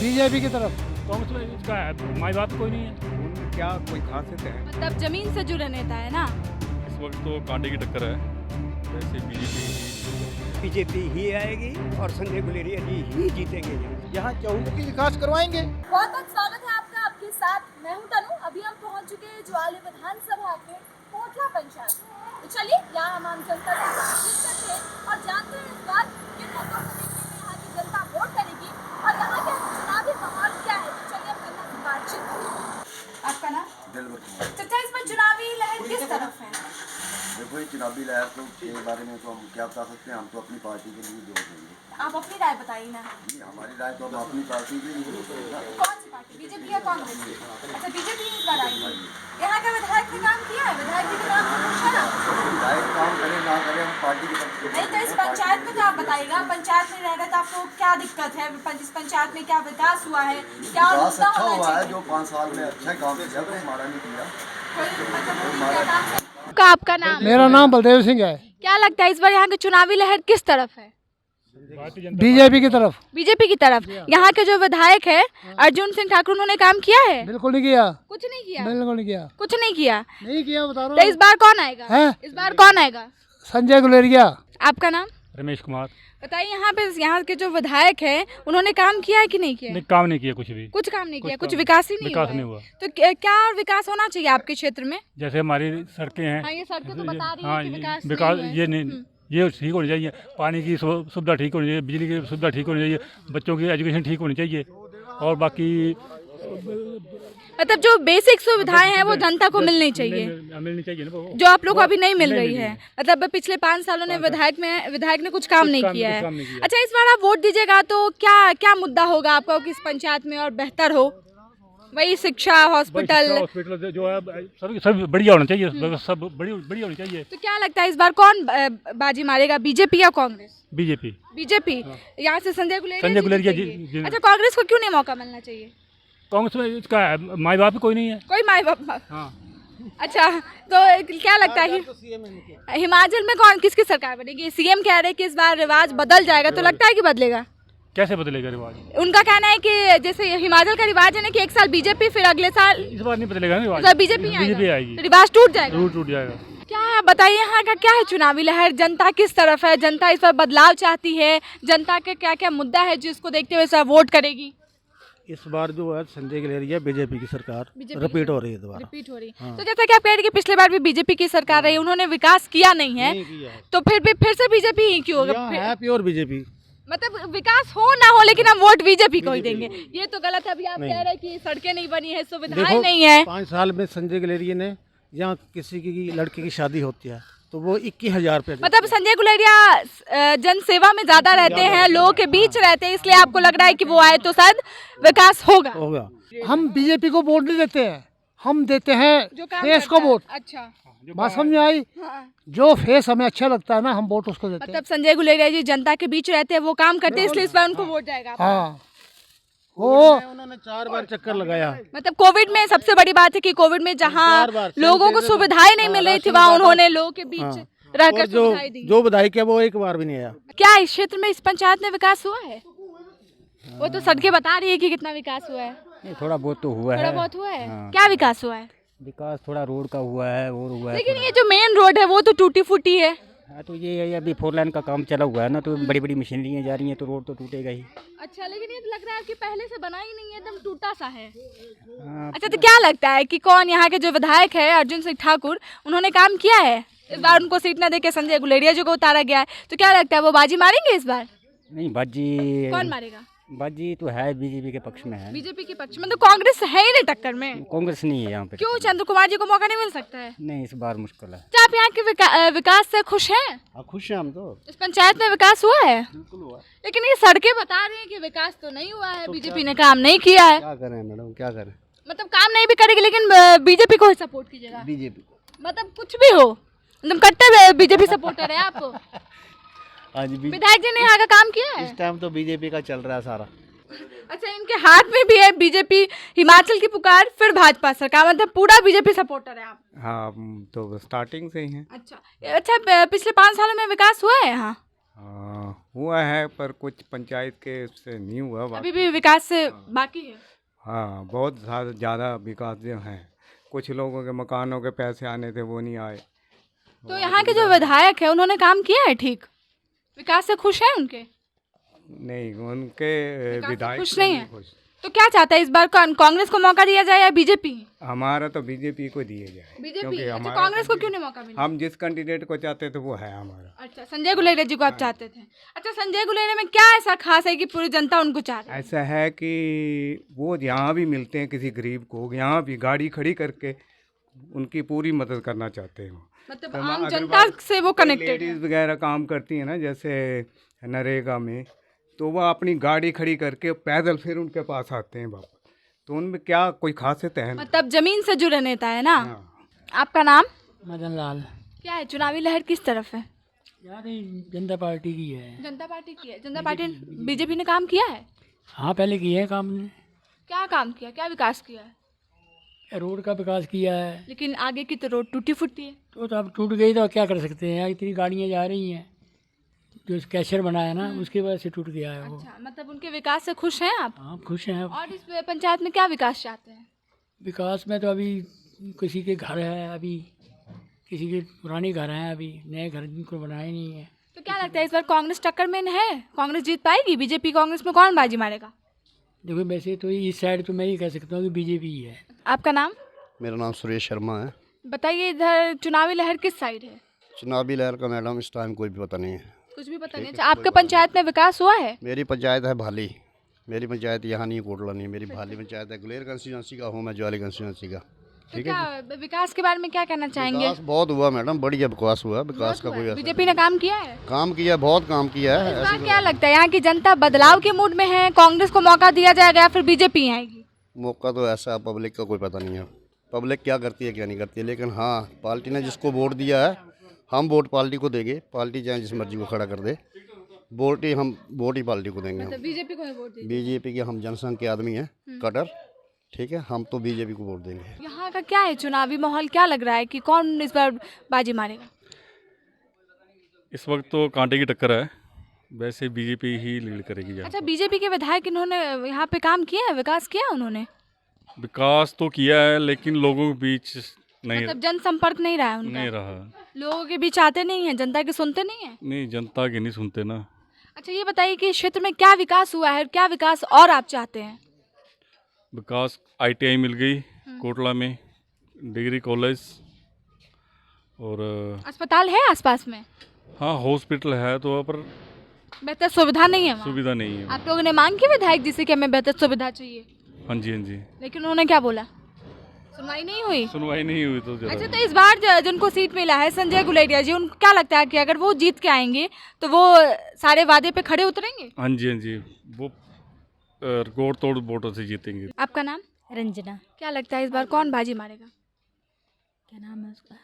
BJP की तरफ। कांग्रेस में इसका माई बाप कोई नहीं है। उनमें क्या कोई खासियत है? मतलब जमीन से जुड़े नेता है ना। इस वक्त तो कांटे की टक्कर है, वैसे बीजेपी ही आएगी और संजय गुलेरिया जी ही जीतेंगे। यहाँ चहुमुखी विकास करवाएंगे। बहुत बहुत स्वागत है आपका आपके साथ, मैं हूं तनु। अभी हम पहुंच चुके हैं ज्वाली विधानसभा के कोटला पंचायत। तो चलिए यहाँ हम आम जनता से बातचीत करते हैं और जानते हैं इस बार किन मुद्दों को लेकर यहाँ की जनता वोट करेगी और यहाँ के चुनावी माहौल क्या है। तो चलिए हम जनता से बातचीत करें। आपका नाम? चाचा, इस बार चुनावी लहर किस तरफ है? देखो, ये चुनावी लहर तो के बारे में तो हम क्या बता सकते हैं। हम तो अपनी पार्टी के लिए वोट देंगे। आप अपनी राय बताइए ना। नहीं, हमारी राय तो हम अपनी पार्टी के लिए वोट देंगे। कौन सी पार्टी, बीजेपी या कांग्रेस? अच्छा, बीजेपी इस बार आएगी। यहाँ का विधायक ने काम किया है, विधायक जी का नाम तो पूछा ना। विधायक काम करे ना करे, हम पार्टी की तरफ से नहीं तो इस पंचायत में तो आप बताइएगा, पंचायत में रह रहे तो आपको क्या दिक्कत है, इस पंचायत में क्या विकास हुआ है, क्या विकास मुद्दा अच्छा होना हुआ है। चाहिए? जो 5 साल में अच्छा काम किया, तो हमारा नहीं किया। आपका नाम? मेरा नाम बलदेव सिंह है। क्या लगता है इस बार यहाँ की चुनावी लहर किस तरफ है? बीजेपी की तरफ। बीजेपी की तरफ। यहाँ के जो विधायक है अर्जुन सिंह ठाकुर, उन्होंने काम किया है? बिल्कुल नहीं किया। कुछ नहीं किया। बिल्कुल नहीं किया। कुछ नहीं किया। नहीं किया, बता रहा तो इस बार कौन आएगा? हैं? इस बार कौन आएगा? संजय गुलेरिया। आपका नाम? रमेश कुमार। बताइए, यहाँ के जो विधायक हैं उन्होंने काम किया है कि नहीं किया? नहीं, काम नहीं किया कुछ भी। कुछ काम नहीं किया, कुछ काम- विकास ही नहीं विकास हुआ नहीं है। हुआ। तो क्या और विकास होना चाहिए आपके क्षेत्र में? जैसे हमारी सड़कें हैं। हाँ, ये सड़कें तो बता रही हाँ, हैं कि विकास विकास नहीं हुआ है। ये नहीं, ये ठीक होनी चाहिए। पानी की सुविधा ठीक होनी चाहिए, बिजली की सुविधा ठीक होनी चाहिए, बच्चों की एजुकेशन ठीक होनी चाहिए और बाकी मतलब जो बेसिक सुविधाएं हैं वो जनता को मिलनी चाहिए, मिलनी चाहिए ना वो। जो आप लोग को अभी नहीं मिल नहीं रही मिली है। है। मतलब पिछले 5 सालों ने विधायक ने कुछ काम नहीं किया कुछ है। काम नहीं किया। अच्छा, इस बार आप वोट दीजिएगा तो क्या क्या मुद्दा होगा आपका किस पंचायत में और बेहतर हो? वही शिक्षा, हॉस्पिटल। हॉस्पिटल जो है सब बढ़िया होना चाहिए, सब बढ़िया होनी चाहिए। तो क्या लगता है इस बार कौन बाजी मारेगा, बीजेपी या कांग्रेस? बीजेपी। बीजेपी। यहाँ से संजय गुलेरिया जीतेंगे। जी। अच्छा, कांग्रेस को क्यों नहीं मौका मिलना चाहिए? कांग्रेस में इसका माई बाप कोई नहीं है। कोई माई बाप? हाँ। अच्छा, तो क्या लगता है हिमाचल में कौन किसकी सरकार बनेगी? सीएम कह रहे हैं कि इस बार रिवाज बदल जाएगा, तो लगता है कि बदलेगा? कैसे बदलेगा रिवाज? उनका कहना है कि जैसे हिमाचल का रिवाज है ना कि एक साल बीजेपी, फिर अगले साल इस बार नहीं बदलेगा ना रिवाज। बीजेपी आएगी, तो रिवाज टूट जाएगा। रूट टूट जाएगा। क्या है बताइए, यहाँ का क्या है चुनावी लहर, जनता किस तरफ है? जनता इस बार बदलाव चाहती है? जनता के क्या क्या मुद्दा है जिसको देखते हुए सब वोट करेगी? इस बार जो है संजय गुलेरिया बीजेपी की सरकार रिपीट हो रही है दोबारा। रिपीट हो रही है। हाँ। तो जैसा कि आप कह रहे हैं कि पिछले बार भी बीजेपी की सरकार रही, उन्होंने विकास किया नहीं है, नहीं किया है। तो फिर से बीजेपी ही क्यों होगा? यहाँ है प्योर बीजेपी। मतलब विकास हो ना हो लेकिन हम वोट बीजेपी को ही देंगे, ये तो गलत है। अभी आप कह रहे हैं कि सड़कें नहीं बनी है, सुविधाएं नहीं है। 5 साल में संजय गुलेरिया ने यहाँ किसी की लड़के की शादी होती है तो वो 21,000 रुपये। मतलब संजय गुलेरिया जन सेवा में ज्यादा रहते हैं, लोगों के बीच रहते हैं, इसलिए आपको लग रहा है कि वो आए तो शायद विकास होगा। हम बीजेपी को वोट नहीं देते हैं, हम देते हैं जो काम फेस को करता है। वोट। अच्छा, बात समझ में आई? हाँ। जो फेस हमें अच्छा लगता है ना, हम वोट उसको देते हैं। मतलब संजय गुलेरिया जी जनता के बीच रहते हैं, वो काम करते हैं, इसलिए इस बार उनको वोट जाएगा। हाँ, वो उन्होंने 4 बार चक्कर लगाया। मतलब कोविड में सबसे बड़ी बात है कि कोविड में जहाँ 4 बार लोगों को सुविधाएं नहीं मिल रही थी, वहाँ उन्होंने लोगों के बीच रहकर और जो सुविधाएं दी। जो विधायक है वो एक बार भी नहीं आया। क्या इस क्षेत्र में, इस पंचायत में विकास हुआ है? वो तो सड़कें बता रही है कि कितना विकास हुआ है। नहीं, थोड़ा बहुत तो हुआ थोड़ा है। बहुत हुआ है। हाँ। क्या विकास हुआ है? विकास थोड़ा रोड का हुआ है और हुआ है लेकिन ये जो मेन रोड है वो तो टूटी फूटी है। हाँ, तो ये अभी 4 लाइन का काम चला हुआ है ना, तो बड़ी बड़ी मशीनरियाँ जा रही हैं तो रोड तो टूटेगा ही। अच्छा, लेकिन ये तो लग रहा है कि पहले से बना ही नहीं है, एकदम टूटा सा है। हाँ, अच्छा, तो क्या लगता है कि कौन यहाँ के जो विधायक है अर्जुन सिंह ठाकुर, उन्होंने काम किया है? इस बार उनको सीट न देके संजय गुलेरिया जी को उतारा गया है, तो क्या लगता है वो बाजी मारेंगे इस बार? नहीं, बाजी कौन मारेगा? बाजी तो है बीजेपी के पक्ष में है। बीजेपी के पक्ष में, तो कांग्रेस है ही नहीं टक्कर में। कांग्रेस नहीं है यहाँ पे। क्यों चंद्र कुमार जी को मौका नहीं मिल सकता है? नहीं, इस बार मुश्किल है। क्या आप यहाँ के विकास से खुश हैं? हाँ, खुश हैं हम तो। इस पंचायत में विकास हुआ है? बिल्कुल हुआ। लेकिन ये सड़कें बता रही हैं कि विकास तो नहीं हुआ है, बीजेपी ने काम नहीं किया है। क्या करें मैडम, क्या करें? मतलब काम नहीं भी करेगी लेकिन बीजेपी को ही सपोर्ट कीजिएगा? बीजेपी को। मतलब कुछ भी हो, एकदम कट्टर बीजेपी सपोर्टर है आप। हाँ जी, विधायक जी ने यहाँ का काम किया है? इस टाइम तो बीजेपी का चल रहा है सारा। अच्छा, इनके हाथ में भी है बीजेपी, हिमाचल की पुकार, फिर भाजपा सरकार, मतलब पूरा बीजेपी सपोर्टर है आप? हाँ, तो स्टार्टिंग से ही हैं। अच्छा, पिछले 5 सालों में विकास हुआ है यहाँ? हाँ, हुआ है पर कुछ पंचायत के उससे नहीं हुआ। अभी भी विकास से बाकी है। हाँ, बहुत ज़्यादा विकास जो है। कुछ लोगों के मकानों के पैसे आने थे वो नहीं आए। तो यहाँ के जो विधायक है उन्होंने काम किया है ठीक? विकास से खुश हैं उनके? नहीं, उनके विकास से विधायक खुश नहीं है? खुश। तो क्या चाहता है इस बार कांग्रेस को मौका दिया जाए या बीजेपी? हमारा तो बीजेपी को दिए जाए। बीजेपी। अच्छा, हमारा कांग्रेस को क्यों नहीं मौका मिला? हम जिस कैंडिडेट को चाहते थे वो है हमारा। अच्छा, संजय गुलेरिया जी को आप चाहते थे। अच्छा, संजय गुलेरिया में क्या ऐसा खास है कि पूरी जनता उनको चाह रही है? ऐसा है कि वो यहाँ भी मिलते हैं किसी गरीब को, यहाँ भी गाड़ी खड़ी करके उनकी पूरी मदद करना चाहते हैं। मतलब आम जनता से वो कनेक्टेड है। लेडीज़ वगैरह काम करती है ना, जैसे नरेगा में, तो वह अपनी गाड़ी खड़ी करके पैदल फिर उनके पास आते हैं वापस। तो उनमें क्या कोई खासियत है? मतलब जमीन से जुड़े नेता है ना। हाँ। आपका नाम? मदन लाल। क्या है, चुनावी लहर किस तरफ है? यार जनता पार्टी की है। जनता पार्टी की है। जनता पार्टी बीजेपी ने काम किया है? हाँ पहले किए हैं काम ने, क्या काम किया, क्या विकास किया है? रोड का विकास किया है। लेकिन आगे की तो रोड टूटी फूटी है। तो अब टूट गई तो क्या कर सकते हैं, इतनी गाड़ियाँ जा रही हैं, जो कैशर बनाया ना उसकी वजह से टूट गया है वो। अच्छा, मतलब उनके विकास से खुश हैं आप? हाँ खुश हैं। और इस पंचायत में क्या विकास चाहते हैं? विकास में तो अभी किसी के घर है, अभी किसी के पुराने घर हैं, अभी नए घर जिनको बनाए नहीं है। तो क्या लगता है इस बार कांग्रेस टक्कर में है? कांग्रेस जीत पाएगी? बीजेपी कांग्रेस में कौन बाजी मारेगा? देखो वैसे तो इस साइड तो मैं ही कह सकता हूँ कि बीजेपी ही है। आपका नाम? मेरा नाम सुरेश शर्मा है। बताइए, इधर चुनावी लहर किस साइड है? चुनावी लहर का मैडम इस टाइम कोई भी पता नहीं है। कुछ भी पता नहीं। अच्छा, आपके पंचायत में विकास हुआ है? मेरी पंचायत है भाली। मेरी पंचायत यहाँ नहीं, कोटला नहीं। मेरी भाली पंचायत है। गुलेर कंस्टिट्यूंसी का हूँ मैं, ज्वाली कंस्टिट्यूंसी का। तो क्या विकास के बारे में क्या कहना चाहेंगे? विकास बहुत हुआ मैडम, बढ़िया विकास हुआ। विकास का कोई बीजेपी ने काम किया है? काम किया, बहुत काम किया है। इस बार क्या लगता है यहाँ की जनता बदलाव के मूड में है? कांग्रेस को मौका दिया जाएगा या फिर बीजेपी आएगी? मौका तो ऐसा पब्लिक का कोई पता नहीं है, पब्लिक क्या करती है क्या नहीं करती है। लेकिन हाँ, पार्टी ने जिसको वोट दिया है, हम वोट पार्टी को देंगे। पार्टी चाहे जिस मर्जी को खड़ा कर दे, वोट ही पार्टी को देंगे। मतलब बीजेपी को ही वोट देंगे? बीजेपी के हम जनसंघ के आदमी हैं, कटर, ठीक है। हम तो बीजेपी को वोट देंगे। यहाँ का क्या है चुनावी माहौल, क्या लग रहा है कि कौन इस बार बाजी मारेगा? इस वक्त तो कांटे की टक्कर है, वैसे बीजेपी ही लीड करेगी। अच्छा, बीजेपी के विधायक इन्होंने यहाँ पे काम किया है, विकास किया है उन्होंने? विकास तो किया है लेकिन लोगों के बीच नहीं, मतलब जनसंपर्क नहीं रहा है उनका? नहीं रहा। लोगों के बीच आते नहीं है, जनता के सुनते नहीं है? नहीं, जनता के नहीं सुनते ना। अच्छा, ये बताइए कि इस क्षेत्र में क्या विकास हुआ है, क्या विकास और आप चाहते हैं? विकास ITI मिल गई कोटला में, डिग्री कॉलेज और अस्पताल है आसपास में? हाँ, हॉस्पिटल है तो पर बेहतर सुविधा नहीं है वहाँ? सुविधा नहीं है। आप लोगों ने मांग की विधायक जी से कि हमें बेहतर सुविधा चाहिए? हाँ जी, हाँ जी। लेकिन उन्होंने क्या बोला? सुनवाई नहीं हुई? सुनवाई नहीं हुई तो अच्छा, तो इस बार जिनको सीट मिला है संजय गुलेरिया जी, उनको क्या लगता है कि अगर वो जीत के आएंगे तो वो सारे वादे पे खड़े उतरेंगे? हाँ जी, हाँ जी, वो रिकॉर्ड तोड़ वोटों से जीतेंगे। आपका नाम? रंजना। क्या लगता है इस बार कौन बाजी मारेगा? क्या नाम है उसका?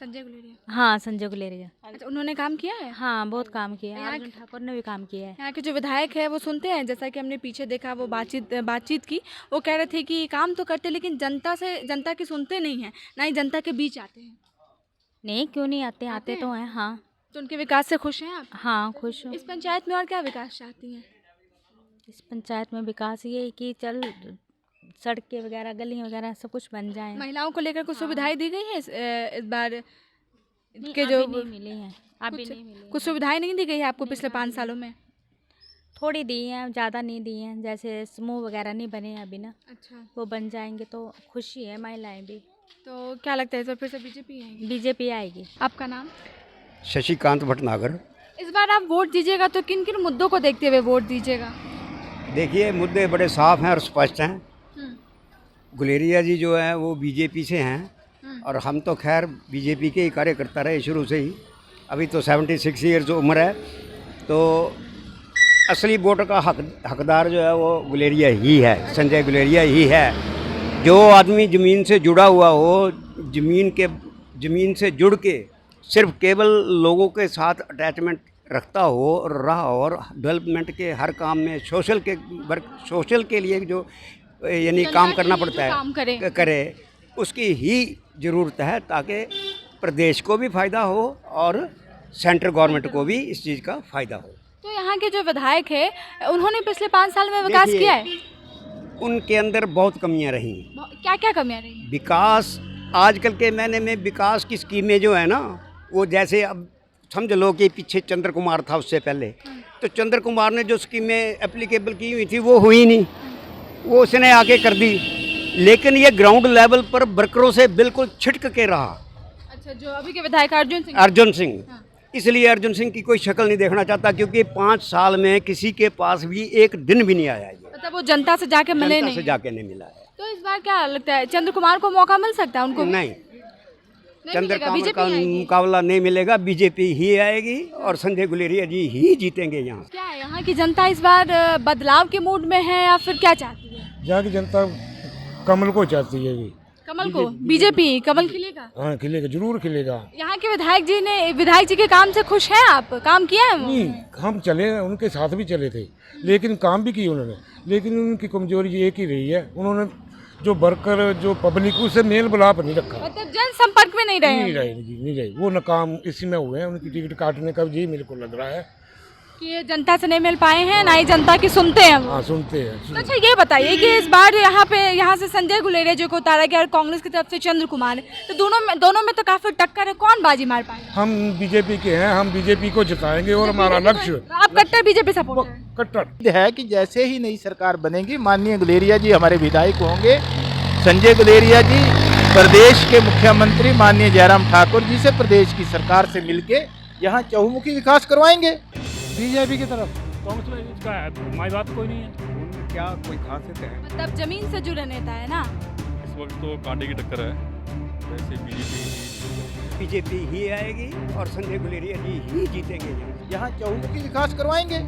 संजय गुलेरिया। हाँ संजय गुलेरिया। अच्छा, उन्होंने काम किया है? हाँ बहुत काम किया है, यहाँ अर्जुन ठाकुर ने भी काम किया है। यहाँ के जो विधायक है वो सुनते हैं, जैसा कि हमने पीछे देखा वो बातचीत की, वो कह रहे थे कि काम तो करते लेकिन जनता की सुनते नहीं हैं, ना ही जनता के बीच आते हैं। नहीं क्यों नहीं आते, आते तो हैं। हाँ, तो उनके विकास से खुश हैं आप? हाँ खुश हूँ। इस पंचायत में और क्या विकास चाहती हैं? इस पंचायत में विकास ये है कि चल सड़कें वगैरह, गली वगैरह सब कुछ बन जाए। महिलाओं को लेकर कुछ सुविधाएं दी गई है इस बार नहीं, के अभी जो नहीं मिली हैं, अभी नहीं मिली। कुछ सुविधाएं नहीं दी गई है आपको पिछले 5 सालों में? थोड़ी दी हैं, ज़्यादा नहीं दी हैं। जैसे समूह वगैरह नहीं बने हैं अभी ना, अच्छा, वो बन जाएंगे तो खुशी है महिलाएं भी। तो क्या लगता है इस बार फिर से बीजेपी आएगी? बीजेपी आएगी। आपका नाम? शशिकांत भटनागर। इस बार आप वोट दीजिएगा तो किन किन मुद्दों को देखते हुए वोट दीजिएगा? देखिए, मुद्दे बड़े साफ हैं और स्पष्ट हैं। गुलेरिया जी जो हैं वो बीजेपी से हैं और हम तो खैर बीजेपी के ही कार्यकर्ता रहे शुरू से ही। अभी तो 76 ईयर्स उम्र है, तो असली वोटर का हकदार जो है वो गुलेरिया ही है, संजय गुलेरिया ही है। जो आदमी ज़मीन से जुड़ा हुआ हो, ज़मीन से जुड़ के सिर्फ केवल लोगों के साथ अटैचमेंट रखता हो और रहा हो, और डेवलपमेंट के हर काम में सोशल के लिए जो यानी काम करना पड़ता है, काम करे, उसकी ही ज़रूरत है, ताकि प्रदेश को भी फ़ायदा हो और सेंट्रल गवर्नमेंट को भी इस चीज़ का फ़ायदा हो। तो यहाँ के जो विधायक है उन्होंने पिछले 5 साल में विकास देखिए, किया है? उनके अंदर बहुत कमियां रही। क्या क्या कमियां रही? विकास आजकल के महीने में विकास की स्कीमें जो है ना, वो जैसे अब समझ लो कि पीछे चंद्र कुमार था, उससे पहले तो चंद्र कुमार ने जो स्कीमें एप्लीकेबल की हुई थी वो हुई नहीं, वो उसने आके कर दी। लेकिन ये ग्राउंड लेवल पर वर्करों से बिल्कुल छिटक के रहा। अच्छा, जो अभी के विधायक अर्जुन सिंह, इसलिए अर्जुन सिंह की कोई शक्ल नहीं देखना चाहता, क्योंकि 5 साल में किसी के पास भी एक दिन भी नहीं आया है। मतलब वो जनता से जाके मिले जनता नहीं? से जाके नहीं मिला है। तो इस बार क्या लगता है, चंद्र कुमार को मौका मिल सकता है? उनको नहीं, चंद्र मिलेगा, कुमार बीजेपी का आएगी? मुकाबला नहीं मिलेगा, बीजेपी ही आएगी और संजय गुलेरिया जी ही जीतेंगे यहाँ। क्या है, यहाँ की जनता इस बार बदलाव के मूड में है या फिर क्या चाहती है? यहाँ की जनता कमल को चाहती है। कमल को? बीजेपी कमल खिलेगा? हाँ खिलेगा, जरूर खिलेगा। यहाँ के विधायक जी के काम से खुश हैं आप? काम किया है? नहीं, हम चले, उनके साथ भी चले थे, लेकिन काम भी किए उन्होंने। लेकिन उनकी कमजोरी एक ही रही है, उन्होंने जो वर्कर जो पब्लिक उससे मेल मिलाप नहीं रखा। मतलब जनसंपर्क में नहीं रहे? नहीं रहे जी, नहीं रहे। वो नाकाम इसी में हुए हैं। उनकी टिकट काटने का जी मेरे को लग रहा है कि ये जनता से नहीं मिल पाए हैं, ना ही जनता की सुनते हैं वो। हाँ, सुनते हैं। तो अच्छा ये बताइए कि इस बार यहाँ से संजय गुलेरिया जी को उतारा गया और कांग्रेस की तरफ से चंद्र कुमार, तो दोनों में तो काफी टक्कर है, कौन बाजी मार पाएगा? हम बीजेपी के हैं, हम बीजेपी को जिताएंगे और हमारा लक्ष्य। आप कट्टर बीजेपी सपोर्टर हैं? कट्टर है कि जैसे ही नई सरकार बनेगी, माननीय गुलेरिया जी हमारे विधायक होंगे। संजय गुलेरिया जी प्रदेश के मुख्यमंत्री माननीय जयराम ठाकुर जी से प्रदेश की सरकार से मिलके यहाँ चहुमुखी विकास करवाएंगे। बीजेपी की तरफ। कांग्रेस में इसका हमारी बात कोई नहीं है। क्या कोई खासियत है? मतलब जमीन से जुड़े नेता है ना? इस वक्त तो कांटे की टक्कर है, वैसे बीजेपी ही आएगी और संजय गुलेरिया जी ही जीतेंगे यहाँ। यहाँ चहुमुखी विकास करवाएंगे।